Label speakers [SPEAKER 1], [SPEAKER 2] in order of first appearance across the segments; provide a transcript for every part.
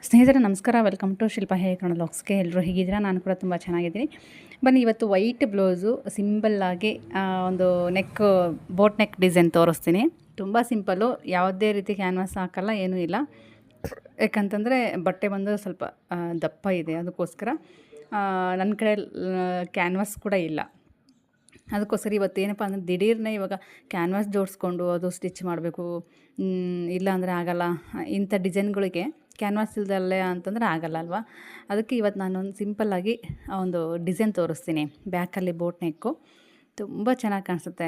[SPEAKER 1] ಸ್ನೇಹಿತರೆ ನಮಸ್ಕಾರ, welcome to Shilpa hair Kannada ವ್ಲಾಗ್ಸ್ಗೆ. ಎಲ್ಲರೂ ಹೇಗಿದ್ದೀರಾ? ನಾನು ಕೂಡ ತುಂಬ ಚೆನ್ನಾಗಿದ್ದೀನಿ. ಬನ್ನಿ, ಇವತ್ತು ವೈಟ್ ಬ್ಲೌಸು ಸಿಂಪಲ್ಲಾಗಿ ಒಂದು ಬೋಟ್ ನೆಕ್ ಡಿಸೈನ್ ತೋರಿಸ್ತೀನಿ. ತುಂಬ ಸಿಂಪಲ್ಲು, ಯಾವುದೇ ರೀತಿ ಕ್ಯಾನ್ವಾಸ್ ಹಾಕಲ್ಲ, ಏನೂ ಇಲ್ಲ. ಯಾಕಂತಂದರೆ ಬಟ್ಟೆ ಬಂದು ಸ್ವಲ್ಪ ದಪ್ಪ ಇದೆ, ಅದಕ್ಕೋಸ್ಕರ ನನ್ನ ಕಡೆ ಕ್ಯಾನ್ವಾಸ್ ಕೂಡ ಇಲ್ಲ. ಅದಕ್ಕೋಸ್ಕರ ಇವತ್ತು ಏನಪ್ಪ ಅಂದರೆ ದಿಢೀರ್ನೇ ಇವಾಗ ಕ್ಯಾನ್ವಾಸ್ ಜೋಡಿಸ್ಕೊಂಡು ಅದು ಸ್ಟಿಚ್ ಮಾಡಬೇಕು, ಇಲ್ಲ ಅಂದರೆ ಆಗಲ್ಲ. ಇಂಥ ಡಿಸೈನ್ಗಳಿಗೆ ಕ್ಯಾನ್ವಾಸ್ ಇಲ್ದಲ್ಲೇ ಅಂತಂದರೆ ಆಗಲ್ಲ ಅಲ್ವಾ. ಅದಕ್ಕೆ ಇವತ್ತು ನಾನೊಂದು ಸಿಂಪಲ್ಲಾಗಿ ಒಂದು ಡಿಸೈನ್ ತೋರಿಸ್ತೀನಿ. ಬ್ಯಾಕಲ್ಲಿ ಬೋಟ್ ನೆಕ್ಕು ತುಂಬ ಚೆನ್ನಾಗಿ ಕಾಣಿಸುತ್ತೆ.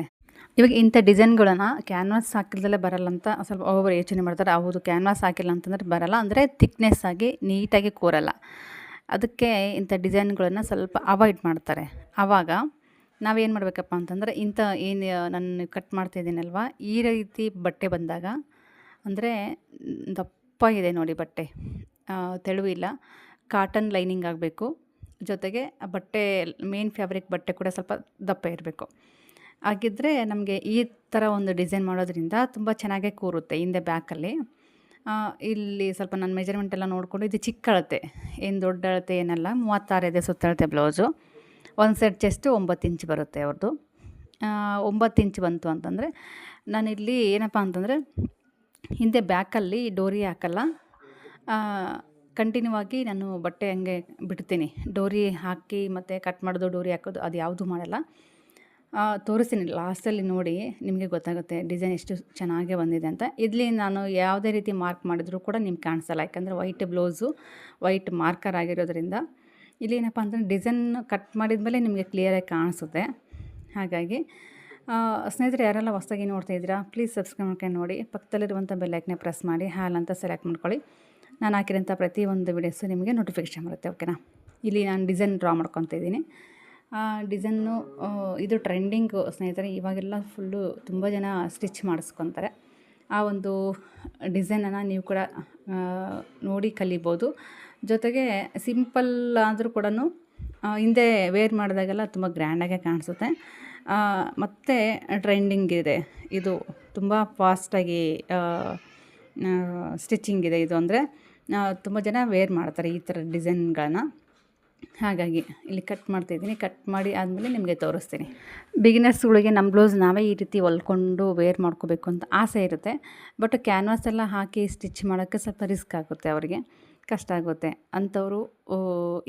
[SPEAKER 1] ಇವಾಗ ಇಂಥ ಡಿಸೈನ್ಗಳನ್ನು ಕ್ಯಾನ್ವಾಸ್ ಹಾಕಿಲ್ದಲ್ಲೇ ಬರಲ್ಲ ಅಂತ ಸ್ವಲ್ಪ ಒಬ್ಬೊಬ್ಬರು ಯೋಚನೆ ಮಾಡ್ತಾರೆ. ಹೌದು, ಕ್ಯಾನ್ವಾಸ್ ಹಾಕಿಲ್ಲ ಅಂತಂದರೆ ಬರಲ್ಲ, ಅಂದರೆ ಥಿಕ್ನೆಸ್ ಆಗಿ ನೀಟಾಗಿ ಕೂರಲ್ಲ. ಅದಕ್ಕೆ ಇಂಥ ಡಿಸೈನ್ಗಳನ್ನು ಸ್ವಲ್ಪ ಅವಾಯ್ಡ್ ಮಾಡ್ತಾರೆ. ಆವಾಗ ನಾವೇನು ಮಾಡಬೇಕಪ್ಪ ಅಂತಂದರೆ ಏನು ನಾನು ಕಟ್ ಮಾಡ್ತಾಯಿದ್ದೀನಲ್ವ, ಈ ರೀತಿ ಬಟ್ಟೆ ಬಂದಾಗ, ಅಂದರೆ ದಪ್ಪ ಇದೆ ನೋಡಿ ಬಟ್ಟೆ, ತೆಳುವಿಲ್ಲ, ಕಾಟನ್ ಲೈನಿಂಗ್ ಆಗಬೇಕು. ಜೊತೆಗೆ ಬಟ್ಟೆ ಮೇನ್ ಫ್ಯಾಬ್ರಿಕ್ ಬಟ್ಟೆ ಕೂಡ ಸ್ವಲ್ಪ ದಪ್ಪ ಇರಬೇಕು. ಹಾಗಿದ್ದರೆ ನಮಗೆ ಈ ಥರ ಒಂದು ಡಿಸೈನ್ ಮಾಡೋದ್ರಿಂದ ತುಂಬ ಚೆನ್ನಾಗೇ ಕೂರುತ್ತೆ ಹಿಂದೆ ಬ್ಯಾಕಲ್ಲಿ. ಇಲ್ಲಿ ಸ್ವಲ್ಪ ನನ್ನ ಮೆಜರ್ಮೆಂಟ್ ಎಲ್ಲ ನೋಡಿಕೊಂಡು, ಇದು ಚಿಕ್ಕ ಅಳತೆ, ಏನು ದೊಡ್ಡ ಅಳತೆ ಏನಲ್ಲ, 36 ಇದೆ ಸುತ್ತಳತೆ ಬ್ಲೌಸು. ಒಂದು ಸೈಡ್ ಚೆಸ್ಟು 9 ಇಂಚ್ ಬರುತ್ತೆ ಅವ್ರದ್ದು. 9 ಇಂಚ್ ಬಂತು ಅಂತಂದರೆ ನಾನಿಲ್ಲಿ ಏನಪ್ಪ ಅಂತಂದರೆ ಹಿಂದೆ ಬ್ಯಾಕಲ್ಲಿ ಡೋರಿ ಹಾಕಲ್ಲ, ಕಂಟಿನ್ಯೂ ಆಗಿ ನಾನು ಬಟ್ಟೆ ಹಂಗೆ ಬಿಡ್ತೀನಿ. ಡೋರಿ ಹಾಕಿ ಮತ್ತು ಕಟ್ ಮಾಡೋದು, ಡೋರಿ ಹಾಕೋದು ಅದು ಯಾವುದು ಮಾಡಲ್ಲ. ತೋರಿಸ್ತೀನಿ ಲಾಸ್ಟಲ್ಲಿ, ನೋಡಿ ನಿಮಗೆ ಗೊತ್ತಾಗುತ್ತೆ ಡಿಸೈನ್ ಎಷ್ಟು ಚೆನ್ನಾಗೇ ಬಂದಿದೆ ಅಂತ. ಇಲ್ಲಿ ನಾನು ಯಾವುದೇ ರೀತಿ ಮಾರ್ಕ್ ಮಾಡಿದರೂ ಕೂಡ ನಿಮ್ಗೆ ಕಾಣಿಸಲ್ಲ, ಯಾಕಂದರೆ ವೈಟ್ ಬ್ಲೌಸು, ವೈಟ್ ಮಾರ್ಕರ್ ಆಗಿರೋದ್ರಿಂದ. ಇಲ್ಲಿ ಏನಪ್ಪ ಅಂತಂದರೆ ಡಿಸೈನ್ ಕಟ್ ಮಾಡಿದ ಮೇಲೆ ನಿಮಗೆ ಕ್ಲಿಯರಾಗಿ ಕಾಣಿಸುತ್ತೆ. ಹಾಗಾಗಿ ಸ್ನೇಹಿತರೆ, ಯಾರೆಲ್ಲ ಹೊಸದಾಗಿ ನೋಡ್ತಾಯಿದ್ದೀರಾ ಪ್ಲೀಸ್ ಸಬ್ಸ್ಕ್ರೈಬ್ ಮಾಡ್ಕೊಂಡು ನೋಡಿ, ಪಕ್ಕದಲ್ಲಿರುವಂಥ ಬೆಲ್ಲೈಕನ್ನ ಪ್ರೆಸ್ ಮಾಡಿ ಹಾಲ್ ಅಂತ ಸೆಲೆಕ್ಟ್ ಮಾಡ್ಕೊಳ್ಳಿ. ನಾನು ಹಾಕಿರೋಂಥ ಪ್ರತಿಯೊಂದು ವಿಡಿಯೋಸು ನಿಮಗೆ ನೋಟಿಫಿಕೇಷನ್ ಬರುತ್ತೆ, ಓಕೆನಾ. ಇಲ್ಲಿ ನಾನು ಡಿಸೈನ್ ಡ್ರಾ ಮಾಡ್ಕೊತಾ ಇದ್ದೀನಿ. ಡಿಸೈನು ಇದು ಟ್ರೆಂಡಿಂಗು ಸ್ನೇಹಿತರೆ, ಇವಾಗೆಲ್ಲ ಫುಲ್ಲು ತುಂಬ ಜನ ಸ್ಟಿಚ್ ಮಾಡಿಸ್ಕೊತಾರೆ. ಆ ಒಂದು ಡಿಸೈನನ್ನು ನೀವು ಕೂಡ ನೋಡಿ ಕಲಿಬೋದು. ಜೊತೆಗೆ ಸಿಂಪಲ್ ಆದರೂ ಕೂಡ ಹಿಂದೆ ವೇರ್ ಮಾಡಿದಾಗೆಲ್ಲ ತುಂಬ ಗ್ರ್ಯಾಂಡಾಗೆ ಕಾಣಿಸುತ್ತೆ. ಮತ್ತು ಟ್ರೆಂಡಿಂಗ್ ಇದೆ ಇದು, ತುಂಬ ಫಾಸ್ಟಾಗಿ ಸ್ಟಿಚಿಂಗ್ ಇದೆ ಇದು. ಅಂದರೆ ತುಂಬ ಜನ ವೇರ್ ಮಾಡ್ತಾರೆ ಈ ಥರ ಡಿಸೈನ್ಗಳನ್ನ. ಹಾಗಾಗಿ ಇಲ್ಲಿ ಕಟ್ ಮಾಡ್ತಾಯಿದ್ದೀನಿ. ಕಟ್ ಮಾಡಿ ಆದಮೇಲೆ ನಿಮಗೆ ತೋರಿಸ್ತೀನಿ. ಬಿಗಿನರ್ಸ್ಗಳಿಗೆ ನಮ್ಮ ಬ್ಲೌಸ್ ನಾವೇ ಈ ರೀತಿ ಹೊಲ್ಕೊಂಡು ವೇರ್ ಮಾಡ್ಕೋಬೇಕು ಅಂತ ಆಸೆ ಇರುತ್ತೆ. ಬಟ್ ಕ್ಯಾನ್ವಾಸ್ ಎಲ್ಲ ಹಾಕಿ ಸ್ಟಿಚ್ ಮಾಡೋಕ್ಕೆ ಸ್ವಲ್ಪ ರಿಸ್ಕ್ ಆಗುತ್ತೆ, ಅವರಿಗೆ ಕಷ್ಟ ಆಗುತ್ತೆ. ಅಂಥವರು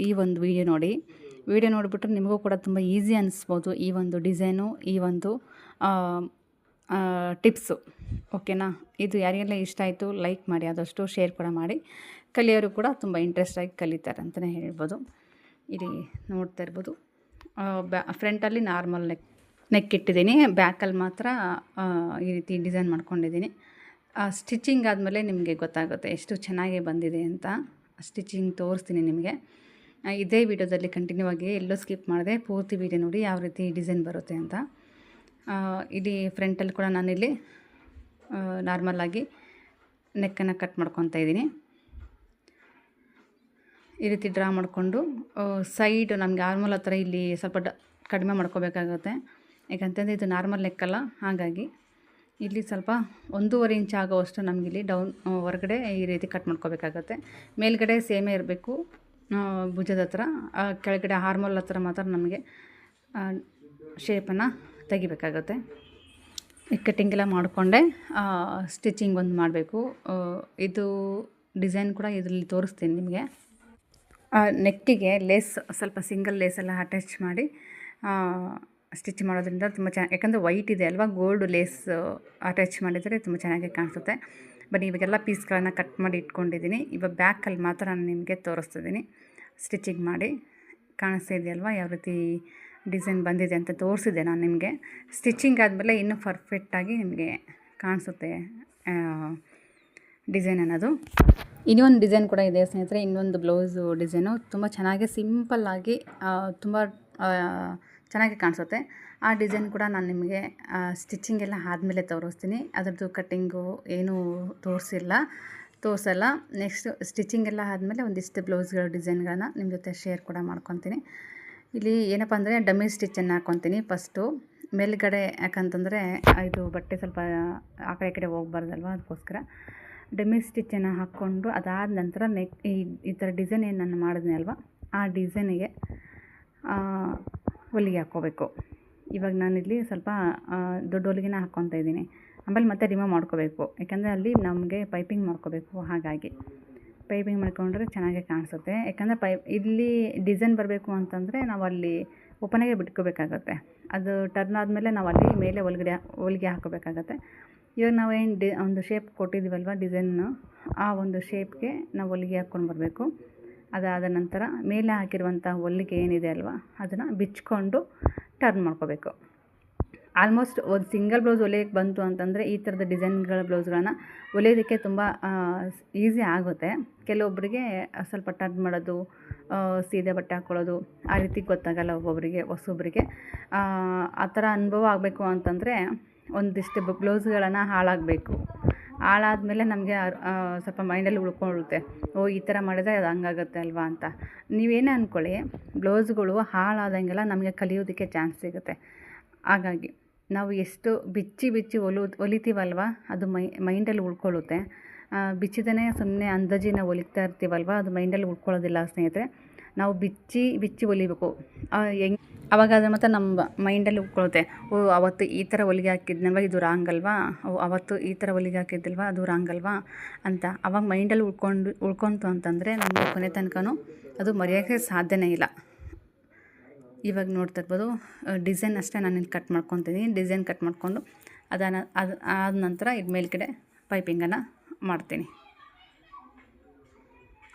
[SPEAKER 1] ಈ ಒಂದು ವಿಡಿಯೋ ನೋಡಿ, ವಿಡಿಯೋ ನೋಡಿಬಿಟ್ಟು ನಿಮಗೂ ಕೂಡ ತುಂಬ ಈಸಿ ಅನ್ನಿಸ್ಬೋದು ಈ ಒಂದು ಡಿಸೈನು, ಈ ಒಂದು ಟಿಪ್ಸು, ಓಕೆನಾ. ಇದು ಯಾರಿಗೆಲ್ಲ ಇಷ್ಟ ಆಯಿತು ಲೈಕ್ ಮಾಡಿ, ಆದಷ್ಟು ಶೇರ್ ಕೂಡ ಮಾಡಿ. ಕಲಿಯೋರು ಕೂಡ ತುಂಬ ಇಂಟ್ರೆಸ್ಟಾಗಿ ಕಲಿತಾರೆ ಅಂತಲೇ ಹೇಳ್ಬೋದು. ಇಲ್ಲಿ ನೋಡ್ತಾ ಇರ್ಬೋದು, ಫ್ರಂಟಲ್ಲಿ ನಾರ್ಮಲ್ ನೆಕ್ ಇಟ್ಟಿದ್ದೀನಿ, ಬ್ಯಾಕಲ್ಲಿ ಮಾತ್ರ ಈ ರೀತಿ ಡಿಸೈನ್ ಮಾಡ್ಕೊಂಡಿದ್ದೀನಿ. ಸ್ಟಿಚಿಂಗ್ ಆದಮೇಲೆ ನಿಮಗೆ ಗೊತ್ತಾಗುತ್ತೆ ಎಷ್ಟು ಚೆನ್ನಾಗಿ ಬಂದಿದೆ ಅಂತ. ಸ್ಟಿಚಿಂಗ್ ತೋರಿಸ್ತೀನಿ ನಿಮಗೆ ಇದೇ ವಿಡಿಯೋದಲ್ಲಿ ಕಂಟಿನ್ಯೂ ಆಗಿ, ಎಲ್ಲೂ ಸ್ಕಿಪ್ ಮಾಡಿದೆ, ಪೂರ್ತಿ ವಿಡಿಯೋ ನೋಡಿ ಯಾವ ರೀತಿ ಡಿಸೈನ್ ಬರುತ್ತೆ ಅಂತ. ಇಲ್ಲಿ ಫ್ರಂಟಲ್ಲಿ ಕೂಡ ನಾನಿಲ್ಲಿ ನಾರ್ಮಲಾಗಿ ನೆಕ್ಕನ್ನು ಕಟ್ ಮಾಡ್ಕೊತಾ ಇದ್ದೀನಿ. ಈ ರೀತಿ ಡ್ರಾ ಮಾಡಿಕೊಂಡು ಸೈಡ್ ನಮಗೆ ಆರ್ಮಲ್ ಹತ್ರ ಇಲ್ಲಿ ಸ್ವಲ್ಪ ಕಡಿಮೆ ಮಾಡ್ಕೋಬೇಕಾಗುತ್ತೆ. ಯಾಕಂತಂದರೆ ಇದು ನಾರ್ಮಲ್ ನೆಕ್ಕಲ್ಲ, ಹಾಗಾಗಿ ಇಲ್ಲಿ ಸ್ವಲ್ಪ 1.5 ಇಂಚ್ ಆಗೋವಷ್ಟು ನಮಗಿಲ್ಲಿ ಡೌನ್ ಹೊರಗಡೆ ಈ ರೀತಿ ಕಟ್ ಮಾಡ್ಕೋಬೇಕಾಗತ್ತೆ. ಮೇಲ್ಗಡೆ ಸೇಮೇ ಇರಬೇಕು ಭುಜದ ಹತ್ರ, ಕೆಳಗಡೆ ಹಾರ್ಮಲ್ ಹತ್ರ ಮಾತ್ರ ನಮಗೆ ಶೇಪನ್ನು ತೆಗಿಬೇಕಾಗತ್ತೆ. ಈ ಕಟ್ಟಿಂಗೆಲ್ಲ ಮಾಡಿಕೊಂಡೆ ಸ್ಟಿಚಿಂಗ್ ಒಂದು ಮಾಡಬೇಕು. ಇದು ಡಿಸೈನ್ ಕೂಡ ಇದರಲ್ಲಿ ತೋರಿಸ್ತೀನಿ ನಿಮಗೆ. ನೆಕ್ಕಿಗೆ ಲೇಸ್, ಸ್ವಲ್ಪ ಸಿಂಗಲ್ ಲೇಸೆಲ್ಲ ಅಟ್ಯಾಚ್ ಮಾಡಿ ಸ್ಟಿಚ್ ಮಾಡೋದ್ರಿಂದ ತುಂಬ ಚೆನ್ನಾಗಿ, ಯಾಕಂದರೆ ವೈಟ್ ಇದೆ ಅಲ್ವಾ, ಗೋಲ್ಡ್ ಲೇಸ್ ಅಟ್ಯಾಚ್ ಮಾಡಿದರೆ ತುಂಬ ಚೆನ್ನಾಗಿ ಕಾಣಿಸುತ್ತೆ. ಬನ್ನಿ, ಇವಾಗೆಲ್ಲ ಪೀಸ್ಗಳನ್ನು ಕಟ್ ಮಾಡಿ ಇಟ್ಕೊಂಡಿದ್ದೀನಿ. ಇವಾಗ ಬ್ಯಾಕಲ್ಲಿ ಮಾತ್ರ ನಾನು ನಿಮಗೆ ತೋರಿಸ್ತಿದ್ದೀನಿ ಸ್ಟಿಚಿಂಗ್ ಮಾಡಿ. ಕಾಣಿಸ್ತಾ ಇದೆಯಲ್ವ ಯಾವ ರೀತಿ ಡಿಸೈನ್ ಬಂದಿದೆ ಅಂತ ತೋರಿಸಿದೆ ನಾನು ನಿಮಗೆ. ಸ್ಟಿಚಿಂಗ್ ಆದಮೇಲೆ ಇನ್ನೂ ಪರ್ಫೆಕ್ಟಾಗಿ ನಿಮಗೆ ಕಾಣಿಸುತ್ತೆ ಡಿಸೈನ್ ಅನ್ನೋದು. ಇನ್ನೊಂದು ಡಿಸೈನ್ ಕೂಡ ಇದೆ ಸ್ನೇಹಿತರೆ, ಇನ್ನೊಂದು ಬ್ಲೌಸು ಡಿಸೈನು ತುಂಬ ಚೆನ್ನಾಗಿ ಸಿಂಪಲ್ಲಾಗಿ ತುಂಬ ಚೆನ್ನಾಗಿ ಕಾಣಿಸುತ್ತೆ. ಆ ಡಿಸೈನ್ ಕೂಡ ನಾನು ನಿಮಗೆ ಸ್ಟಿಚಿಂಗ್ ಎಲ್ಲ ಆದಮೇಲೆ ತೋರಿಸ್ತೀನಿ. ಅದರದ್ದು ಕಟ್ಟಿಂಗು ಏನೂ ತೋರಿಸಲ್ಲ. ನೆಕ್ಸ್ಟ್ ಸ್ಟಿಚಿಂಗ್ ಎಲ್ಲ ಆದಮೇಲೆ ಒಂದಿಷ್ಟು ಬ್ಲೌಸ್ಗಳ ಡಿಸೈನ್ಗಳನ್ನ ನಿಮ್ಮ ಜೊತೆ ಶೇರ್ ಕೂಡ ಮಾಡ್ಕೊತೀನಿ. ಇಲ್ಲಿ ಏನಪ್ಪ ಅಂದರೆ ಡಮ್ಮಿ ಸ್ಟಿಚ್ಚನ್ನು ಹಾಕ್ಕೊತೀನಿ ಫಸ್ಟು ಮೇಲ್ಗಡೆ. ಯಾಕಂತಂದರೆ ಇದು ಬಟ್ಟೆ ಸ್ವಲ್ಪ ಆ ಕಡೆ ಈ ಕಡೆ ಹೋಗ್ಬಾರ್ದಲ್ವ, ಅದಕ್ಕೋಸ್ಕರ ಡೆಮಿ ಸ್ಟಿಚ್ಚನ್ನು ಹಾಕ್ಕೊಂಡು ಅದಾದ ನಂತರ ನೆಕ್ ಈ ಥರ ಡಿಸೈನ್ ಏನು ನಾನು ಮಾಡಿದ್ನಿ ಅಲ್ವಾ, ಆ ಡಿಸೈನಿಗೆ ಹೊಲಿಗೆ ಹಾಕ್ಕೋಬೇಕು. ಇವಾಗ ನಾನಿಲ್ಲಿ ಸ್ವಲ್ಪ ದೊಡ್ಡ ಹೊಲಿಗೆನ ಹಾಕ್ಕೊತಾ ಇದ್ದೀನಿ. ಆಮೇಲೆ ಮತ್ತೆ ರಿಮೂವ್ ಮಾಡ್ಕೋಬೇಕು, ಯಾಕಂದರೆ ಅಲ್ಲಿ ನಮಗೆ ಪೈಪಿಂಗ್ ಮಾಡ್ಕೋಬೇಕು. ಹಾಗಾಗಿ ಪೈಪಿಂಗ್ ಮಾಡ್ಕೊಂಡ್ರೆ ಚೆನ್ನಾಗಿ ಕಾಣಿಸುತ್ತೆ. ಯಾಕಂದರೆ ಇಲ್ಲಿ ಡಿಸೈನ್ ಬರಬೇಕು ಅಂತಂದರೆ ನಾವು ಅಲ್ಲಿ ಓಪನಾಗೆ ಬಿಟ್ಕೋಬೇಕಾಗತ್ತೆ. ಅದು ಟರ್ನ್ ಆದಮೇಲೆ ನಾವು ಅಲ್ಲಿ ಮೇಲೆ ಹೊಲಿಗೆ ಹಾಕೋಬೇಕಾಗತ್ತೆ. ಇವಾಗ ನಾವು ಏನು ಒಂದು ಶೇಪ್ ಕೊಟ್ಟಿದ್ದೀವಲ್ವ ಡಿಸೈನ್ನು, ಆ ಒಂದು ಶೇಪ್ಗೆ ನಾವು ಹೊಲಿಗೆ ಹಾಕ್ಕೊಂಡು ಬರಬೇಕು. ಅದಾದ ನಂತರ ಮೇಲೆ ಹಾಕಿರುವಂಥ ಹೊಲಿಗೆ ಏನಿದೆ ಅಲ್ವಾ, ಅದನ್ನು ಬಿಚ್ಕೊಂಡು ಟರ್ನ್ ಮಾಡ್ಕೋಬೇಕು. ಆಲ್ಮೋಸ್ಟ್ ಒಂದು ಸಿಂಗಲ್ ಬ್ಲೌಸ್ ಹೊಲಿಯೋಕ್ಕೆ ಬಂತು ಅಂತಂದರೆ ಈ ಥರದ ಡಿಸೈನ್ಗಳ ಬ್ಲೌಸ್ಗಳನ್ನ ಹೊಲಿಯೋದಕ್ಕೆ ತುಂಬ ಈಸಿ ಆಗುತ್ತೆ. ಕೆಲವೊಬ್ಬರಿಗೆ ಸ್ವಲ್ಪ ಟರ್ನ್ ಮಾಡೋದು, ಸೀದೆ ಬಟ್ಟೆ ಹಾಕ್ಕೊಳ್ಳೋದು ಆ ರೀತಿ ಗೊತ್ತಾಗಲ್ಲ ಒಬ್ಬೊಬ್ಬರಿಗೆ, ಹೊಸೊಬ್ಬರಿಗೆ. ಆ ಥರ ಅನುಭವ ಆಗಬೇಕು ಅಂತಂದರೆ ಒಂದಿಷ್ಟು ಬ್ಲೌಸ್ಗಳನ್ನು ಹಾಳಾದಮೇಲೆ ನಮಗೆ ಸ್ವಲ್ಪ ಮೈಂಡಲ್ಲಿ ಉಳ್ಕೊಳ್ಳುತ್ತೆ, ಓ ಈ ಥರ ಮಾಡಿದರೆ ಅದು ಹಂಗಾಗುತ್ತೆ ಅಲ್ವಾ ಅಂತ. ನೀವೇನೇ ಅಂದ್ಕೊಳ್ಳಿ, ಬ್ಲೌಸ್ಗಳು ಹಾಳಾದಂಗೆಲ್ಲ ನಮಗೆ ಕಲಿಯೋದಕ್ಕೆ ಚಾನ್ಸ್ ಸಿಗುತ್ತೆ. ಹಾಗಾಗಿ ನಾವು ಎಷ್ಟು ಬಿಚ್ಚಿ ಹೊಲಿತೀವಲ್ವ ಅದು ಮೈಂಡಲ್ಲಿ ಉಳ್ಕೊಳ್ಳುತ್ತೆ. ಬಿಚ್ಚಿದೇ ಸುಮ್ಮನೆ ಅಂದಾಜಿನ ಹೊಲಿತಾ ಇರ್ತೀವಲ್ವ, ಅದು ಮೈಂಡಲ್ಲಿ ಉಳ್ಕೊಳ್ಳೋದಿಲ್ಲ ಸ್ನೇಹಿತರೆ. ನಾವು ಬಿಚ್ಚಿ ಹೊಲಿಬೇಕು. ಆವಾಗ ಅದು ಮತ್ತು ನಮ್ಮ ಮೈಂಡಲ್ಲಿ ಉಳ್ಕೊಳ್ಳುತ್ತೆ. ಓ ಅವತ್ತು ಈ ಥರ ಹೊಲಿಗೆ ಹಾಕಿದ್ನಲ್ವ, ಇದು ರಾಂಗ್ ಅಲ್ವಾ, ಅವತ್ತು ಈ ಥರ ಹೊಲಿಗೆ ಹಾಕಿದ್ದಿಲ್ವ, ಅದು ರಾಂಗ್ ಅಲ್ವಾ ಅಂತ ಅವಾಗ ಮೈಂಡಲ್ಲಿ ಉಳ್ಕೊಂತು ಅಂತಂದರೆ ನಮಗೆ ಕೊನೆ ತನಕನೂ ಅದು ಮರೆಯೋಕ್ಕೆ ಸಾಧ್ಯನೇ ಇಲ್ಲ. ಇವಾಗ ನೋಡ್ತಾ ಇರ್ಬೋದು, ಡಿಸೈನ್ ಅಷ್ಟೇ ನಾನು ಇಲ್ಲಿ ಕಟ್ ಮಾಡ್ಕೊತೀನಿ. ಡಿಸೈನ್ ಕಟ್ ಮಾಡಿಕೊಂಡು ಆದ ನಂತರ ಇದು ಮೇಲ್ಗಡೆ ಪೈಪಿಂಗನ್ನು ಮಾಡ್ತೀನಿ.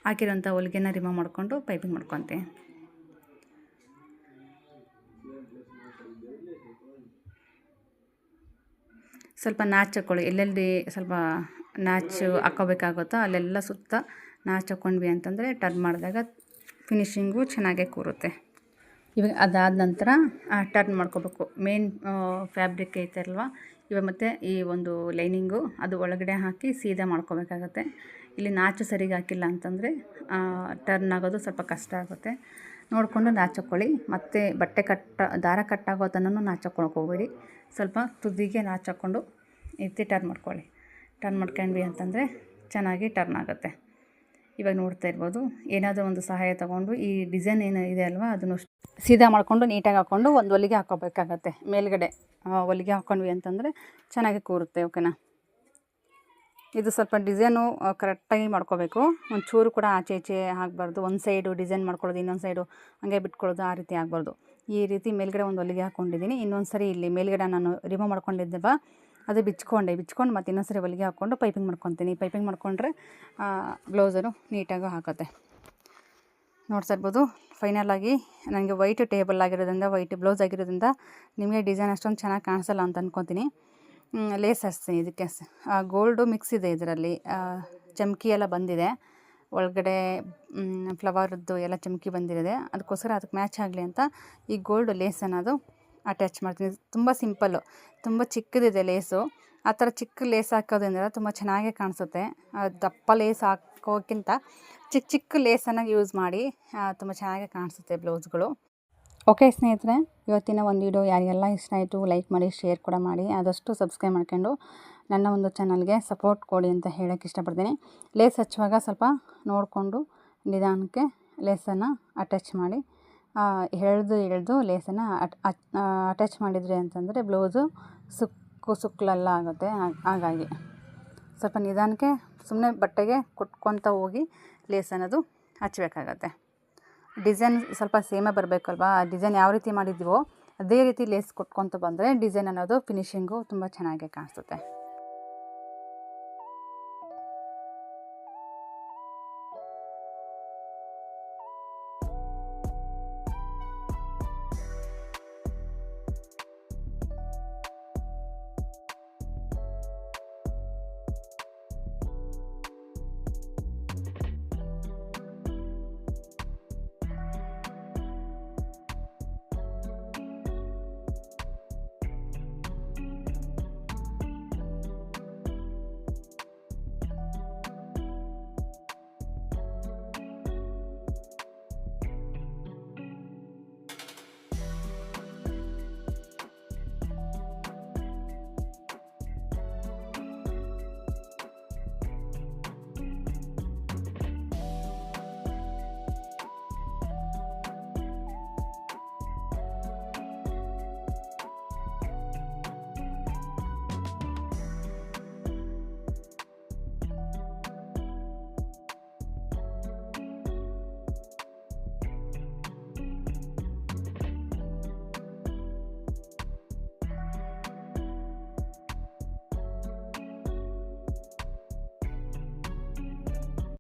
[SPEAKER 1] ಹಾಕಿರೋಂಥ ಹೊಲಿಗೆನ ರಿಮೂವ್ ಮಾಡಿಕೊಂಡು ಪೈಪಿಂಗ್ ಮಾಡ್ಕೊತೀನಿ. ಸ್ವಲ್ಪ ನಾಚು ಹಾಕ್ಕೊಳ್ಳಿ, ಎಲ್ಲೆಲ್ಲಿ ಸ್ವಲ್ಪ ನಾಚು ಹಾಕ್ಕೋಬೇಕಾಗುತ್ತೋ ಅಲ್ಲೆಲ್ಲ ಸುತ್ತ ನಾಚು ಹಾಕ್ಕೊಂಡ್ವಿ ಅಂತಂದರೆ ಟರ್ನ್ ಮಾಡಿದಾಗ ಫಿನಿಶಿಂಗು ಚೆನ್ನಾಗೇ ಕೂರುತ್ತೆ. ಇವಾಗ ಅದಾದ ನಂತರ ಟರ್ನ್ ಮಾಡ್ಕೋಬೇಕು. ಮೇನ್ ಫ್ಯಾಬ್ರಿಕ್ ಐತಲ್ವ, ಇವಾಗ ಮತ್ತು ಈ ಒಂದು ಲೈನಿಂಗು ಅದು ಒಳಗಡೆ ಹಾಕಿ ಸೀದಾ ಮಾಡ್ಕೋಬೇಕಾಗತ್ತೆ. ಇಲ್ಲಿ ನಾಚು ಸರಿಗೆ ಹಾಕಿಲ್ಲ ಅಂತಂದರೆ ಟರ್ನ್ ಆಗೋದು ಸ್ವಲ್ಪ ಕಷ್ಟ ಆಗುತ್ತೆ. ನೋಡಿಕೊಂಡು ನಾಚಕ್ಕೊಳ್ಳಿ. ಮತ್ತು ದಾರ ಕಟ್ಟಾಗೋ ತನಕ ನಾಚಕ್ಕೊಳಕ್ಕೆ ಹೋಗ್ಬೇಡಿ. ಸ್ವಲ್ಪ ತುದಿಗೆ ನಾಚಾಕ್ಕೊಂಡು ಎತ್ತಿ ಟರ್ನ್ ಮಾಡ್ಕೊಳ್ಳಿ. ಟರ್ನ್ ಮಾಡ್ಕೊಂಡ್ವಿ ಅಂತಂದರೆ ಚೆನ್ನಾಗಿ ಟರ್ನ್ ಆಗುತ್ತೆ. ಇವಾಗ ನೋಡ್ತಾ ಇರ್ಬೋದು, ಏನಾದರೂ ಒಂದು ಸಹಾಯ ತೊಗೊಂಡು ಈ ಡಿಸೈನ್ ಏನು ಇದೆ ಅಲ್ವಾ ಅದನ್ನು ಸೀದಾ ಮಾಡಿಕೊಂಡು ನೀಟಾಗಿ ಹಾಕ್ಕೊಂಡು ಒಂದು ಹೊಲಿಗೆ ಹಾಕ್ಕೋಬೇಕಾಗತ್ತೆ. ಮೇಲ್ಗಡೆ ಹೊಲಿಗೆ ಹಾಕ್ಕೊಂಡ್ವಿ ಅಂತಂದರೆ ಚೆನ್ನಾಗಿ ಕೂರುತ್ತೆ. ಓಕೆನಾ. ಇದು ಸ್ವಲ್ಪ ಡಿಸೈನು ಕರೆಕ್ಟಾಗಿ ಮಾಡ್ಕೋಬೇಕು. ಒಂಚೂರು ಕೂಡ ಆಚೆ ಈಚೆ ಆಗಬಾರ್ದು. ಒಂದು ಸೈಡು ಡಿಸೈನ್ ಮಾಡ್ಕೊಳ್ಳೋದು, ಇನ್ನೊಂದು ಸೈಡು ಹಂಗೆ ಬಿಟ್ಕೊಳ್ಳೋದು, ಆ ರೀತಿ ಆಗಬಾರ್ದು. ಈ ರೀತಿ ಮೇಲ್ಗಡೆ ಒಂದು ಹೊಲಿಗೆ ಹಾಕ್ಕೊಂಡಿದ್ದೀನಿ. ಇನ್ನೊಂದು ಸರಿ ಇಲ್ಲಿ ಮೇಲ್ಗಡೆ ನಾನು ರಿಮೂವ್ ಮಾಡ್ಕೊಂಡಿದ್ದೆಲ್ವ, ಅದು ಬಿಚ್ಕೊಂಡು ಮತ್ತು ಇನ್ನೊಂದು ಸರಿ ಹೊಲಿಗೆ ಹಾಕ್ಕೊಂಡು ಪೈಪಿಂಗ್ ಮಾಡ್ಕೊತೀನಿ. ಪೈಪಿಂಗ್ ಮಾಡಿಕೊಂಡ್ರೆ ಬ್ಲೌಸರು ನೀಟಾಗಿ ಹಾಕುತ್ತೆ. ನೋಡ್ತಾ ಇರ್ಬೋದು, ಫೈನಲಾಗಿ ನನಗೆ ವೈಟ್ ಟೇಬಲ್ ಆಗಿರೋದ್ರಿಂದ, ವೈಟ್ ಬ್ಲೌಸ್ ಆಗಿರೋದ್ರಿಂದ ನಿಮಗೆ ಡಿಸೈನ್ ಅಷ್ಟೊಂದು ಚೆನ್ನಾಗಿ ಕಾಣಿಸಲ್ಲ ಅಂತ ಅಂದ್ಕೊತೀನಿ. ಲೇಸ್ ಹಚ್ತೀನಿ ಇದಕ್ಕೆ. ಗೋಲ್ಡು ಮಿಕ್ಸ್ ಇದೆ ಇದರಲ್ಲಿ, ಚಮಕಿ ಎಲ್ಲ ಬಂದಿದೆ ಒಳಗಡೆ, ಫ್ಲವರ್ದು ಎಲ್ಲ ಚಮಕಿ ಬಂದಿದೆ. ಅದಕ್ಕೋಸ್ಕರ ಅದಕ್ಕೆ ಮ್ಯಾಚ್ ಆಗಲಿ ಅಂತ ಈ ಗೋಲ್ಡ್ ಲೇಸ್ ಅನ್ನೋದು ಅಟ್ಯಾಚ್ ಮಾಡ್ತೀನಿ. ತುಂಬ ಸಿಂಪಲ್ಲು, ತುಂಬ ಚಿಕ್ಕದಿದೆ ಲೇಸು. ಆ ಥರ ಚಿಕ್ಕ ಲೇಸ್ ಹಾಕೋದ್ರಿಂದ ತುಂಬ ಚೆನ್ನಾಗೇ ಕಾಣಿಸುತ್ತೆ. ದಪ್ಪ ಲೇಸ್ ಹಾಕೋಕ್ಕಿಂತ ಚಿಕ್ಕ ಲೇಸನ್ನು ಯೂಸ್ ಮಾಡಿ ತುಂಬ ಚೆನ್ನಾಗೇ ಕಾಣಿಸುತ್ತೆ ಬ್ಲೌಸ್ಗಳು. ಓಕೆ ಸ್ನೇಹಿತರೆ, ಇವತ್ತಿನ ಒಂದು ವಿಡಿಯೋ ಯಾರಿಗೆಲ್ಲ ಇಷ್ಟ ಆಯಿತು ಲೈಕ್ ಮಾಡಿ, ಶೇರ್ ಕೂಡ ಮಾಡಿ. ಆದಷ್ಟು ಸಬ್ಸ್ಕ್ರೈಬ್ ಮಾಡ್ಕೊಂಡು ನನ್ನ ಒಂದು ಚಾನಲ್ಗೆ ಸಪೋರ್ಟ್ ಕೊಡಿ ಅಂತ ಹೇಳೋಕ್ಕೆ ಇಷ್ಟಪಡ್ತೀನಿ. ಲೇಸ್ ಹಚ್ಚುವಾಗ ಸ್ವಲ್ಪ ನೋಡಿಕೊಂಡು ನಿಧಾನಕ್ಕೆ ಲೇಸನ್ನು ಅಟ್ಯಾಚ್ ಮಾಡಿ, ಎಳೆದು ಲೇಸನ್ನು ಅಟ್ಯಾಚ್ ಮಾಡಿದ್ರಿ ಅಂತಂದರೆ ಬ್ಲೌಸು ಸುಕ್ಕಲೆಲ್ಲ ಆಗುತ್ತೆ. ಹಾಗಾಗಿ ಸ್ವಲ್ಪ ನಿಧಾನಕ್ಕೆ ಸುಮ್ಮನೆ ಬಟ್ಟೆಗೆ ಕೊಟ್ಕೊತ ಹೋಗಿ ಲೇಸ್ ಅನ್ನೋದು ಹಚ್ಚಬೇಕಾಗತ್ತೆ. ಡಿಸೈನ್ ಸ್ವಲ್ಪ ಸೇಮೇ ಬರಬೇಕಲ್ವಾ, ಡಿಸೈನ್ ಯಾವ ರೀತಿ ಮಾಡಿದ್ದೀವೋ ಅದೇ ರೀತಿ ಲೇಸ್ ಕೊಟ್ಕೊತ ಬಂದರೆ ಡಿಸೈನ್ ಅನ್ನೋದು ಫಿನಿಶಿಂಗು ತುಂಬ ಚೆನ್ನಾಗಿ ಕಾಣಿಸುತ್ತೆ.